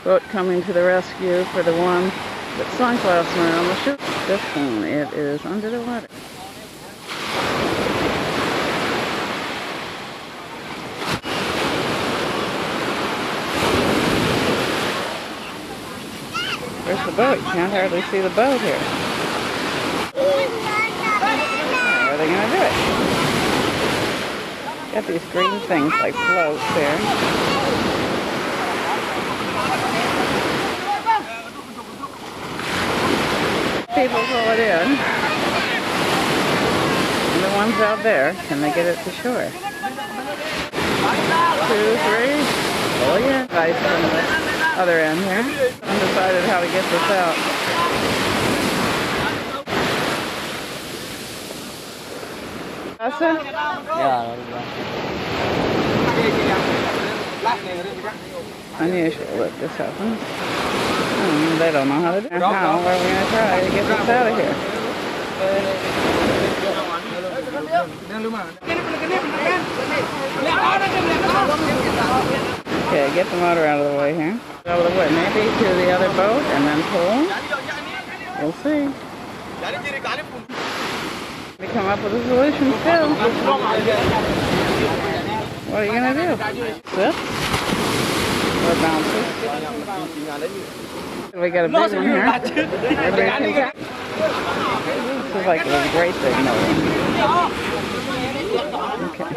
boat coming to the rescue for the one that sunk last night on the ship. This one, it is under the water. Where's the boat? You can't hardly see the boat here. How are they going to do it? Got these green things like floats there. People pull it in. And the ones out there, can they get it to shore? 2, 3. Oh yeah. Ice from the other end here. Undecided how to get this out. Asa? Yeah. Unusual that this happens. They don't know how to do it. How are we going to try to get this out of here? Okay, get the motor out of the way here. Out of the way, maybe to the other boat and then pull. We'll see. We come up with a solution still. What are you going to do? Sit? Or bounces? We got a big one here. This is like a great big motor. Okay.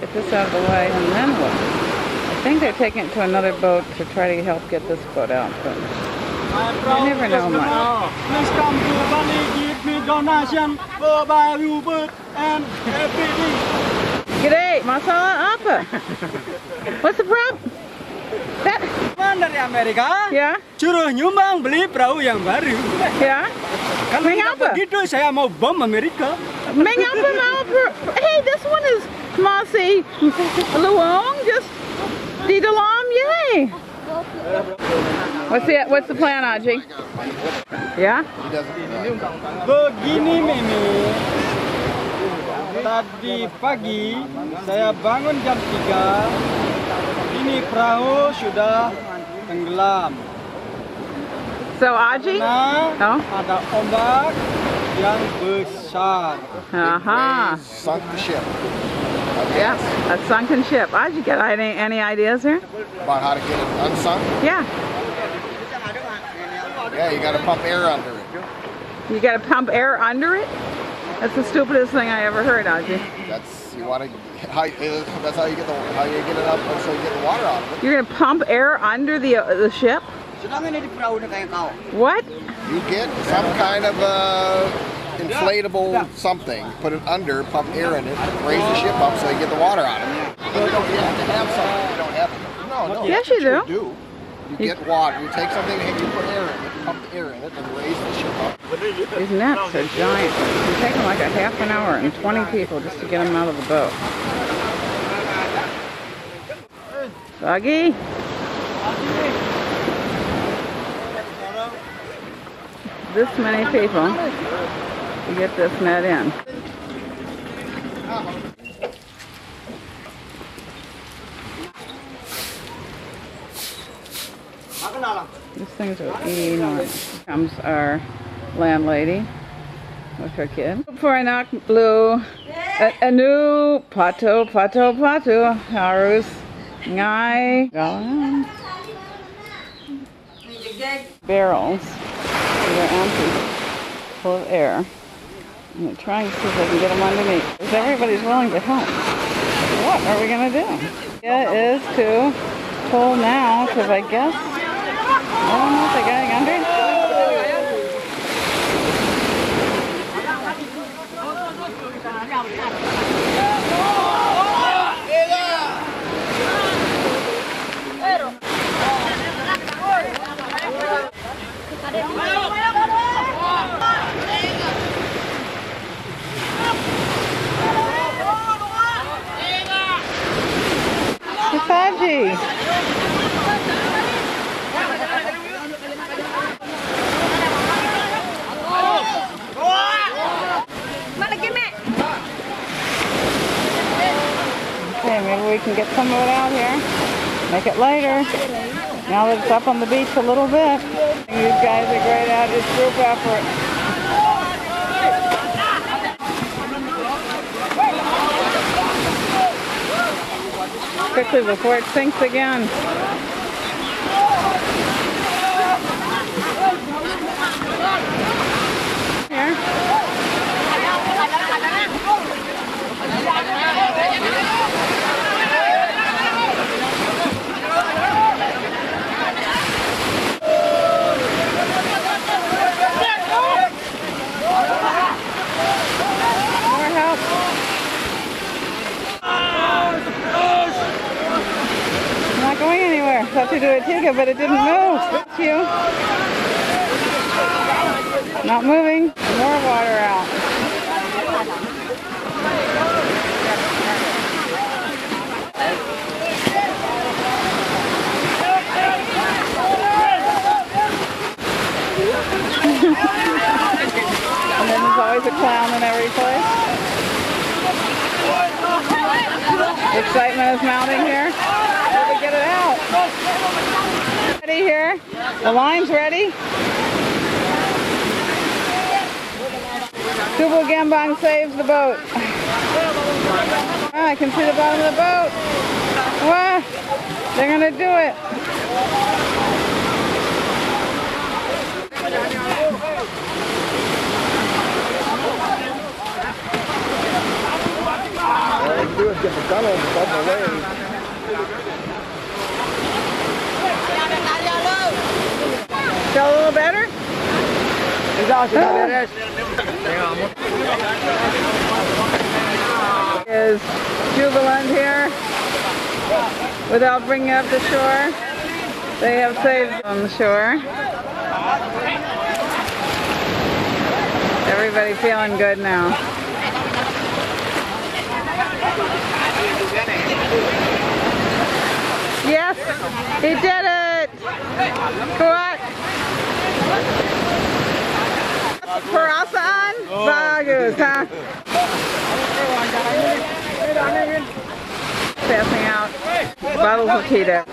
Get this out of the way and then what? I think they're taking it to another boat to try to help get this boat out, but I never know much. Please come to Bali, give me donation for Perahu and everything. G'day, Masala apa? What's the problem? That? Dari Amerika, Yeah? suruh nyumbang beli perahu yang baru. Yeah? Kalau tidak begitu, saya mau bom Amerika. Hey, this one is Masi Luong, just Didalam, yay! What's the plan, Aji? Yeah? Begini Mimi, tadi pagi saya bangun jam 3. Ini perahu sudah tenggelam. So, Aji? Nah, Oh? ada ombak yang besar. Uh-huh. Sunk the ship. Yeah, a sunken ship. Aji, got any ideas here? About how to get it unsunk? Yeah. Yeah, you got to pump air under it. You got to pump air under it? That's the stupidest thing I ever heard, Aji. That's you want to. That's how you get it up so you get the water out of it. You're gonna pump air under the ship? What? You get some kind of inflatable something, put it under, pump air in it, raise the ship up so you get the water out of it. You don't have to have something you don't have. No. Yes, you do. You get water. You take something and you put air in it, pump the air in it, and raise the ship up. These nets are giant. It takes them like a half an hour and 20 people just to get them out of the boat. Buggy? This many people to get this net in. These things are enormous. Here comes our landlady with her kid. For a knock blue, a new pato, harus ngai galang. Barrels that are empty, full of air. And they're trying to see if they can get them underneath. Because everybody's willing to help. What are we going to do? The idea is to pull now, because I guess, I don't know if they're getting under. Saji. Okay, maybe we can get some of it out here. Make it lighter. Now that it's up on the beach a little bit. You guys are great at it. It's group effort. Quickly before it sinks again. Here. More help. It's not going anywhere. It's up to do a tiga, but it didn't move. It's you. Not moving. More water out. And then there's always a clown in every place. Excitement is mounting here. How do we get it out? Ready here? The line's ready. Kubu Gembong saves the boat. I can see the bottom of the boat. Wow, they're gonna do it. All they do is get the gun above the waves. Feel a little better? Is jubilant here without bringing up the shore. They have saved on the shore. Everybody feeling good now. Yes, he did it! Kuat! Perasaan? Bagus, huh? Passing out bottles of Tita.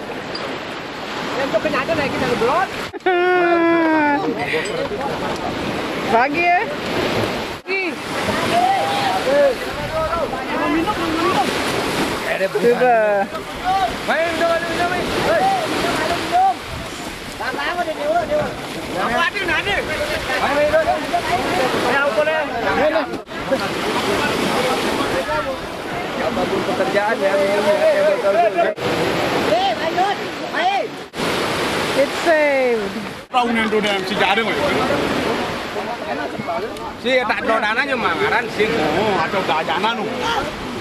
Bagus? Coba. It's saved. Perahunya itu dalam sejarah si tak ada dananya mangaran sing ada gajana nu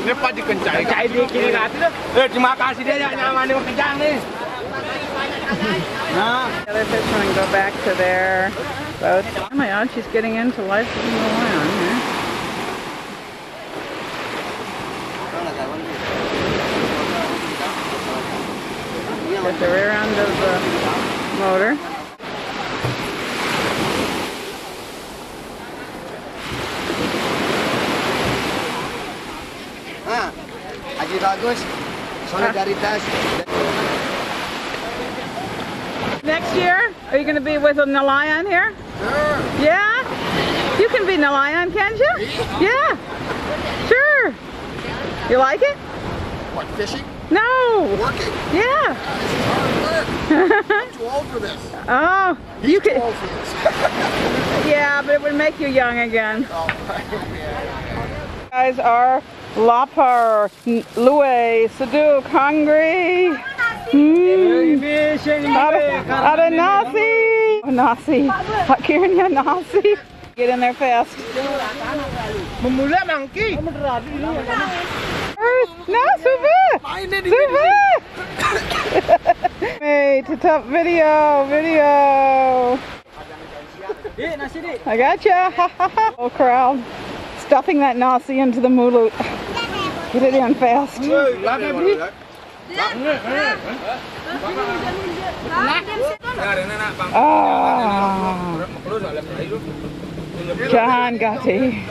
ini pasti kencai cai di kiri nanti tuh terima kasih dia yang nyaman yang kencang nih. The other fishermen go back to their boats. Oh my God, she's getting into life in the land here. Get the rear end of the motor. Haji bagus, solidaritas. Next year, are you going to be with a Nelayan here? Sure. Yeah? You can be Nelayan, can't you? Yeah. Sure. You like it? What, fishing? No. Working? Yeah. This is hard work. I'm too old for this. Oh, He's you too could. old for this. Yeah, but it would make you young again. Oh, Guys are lapar, lue, seduk, hungry. Ada nasi. Oh, nasi. Akhirnya nasi. Get in there fast. Memula mangki. No, suba. Suba. Hey, to top video. I gotcha. Whole crowd stuffing that nasi into the mulut. Get it in fast. Ah, Jahan Gati.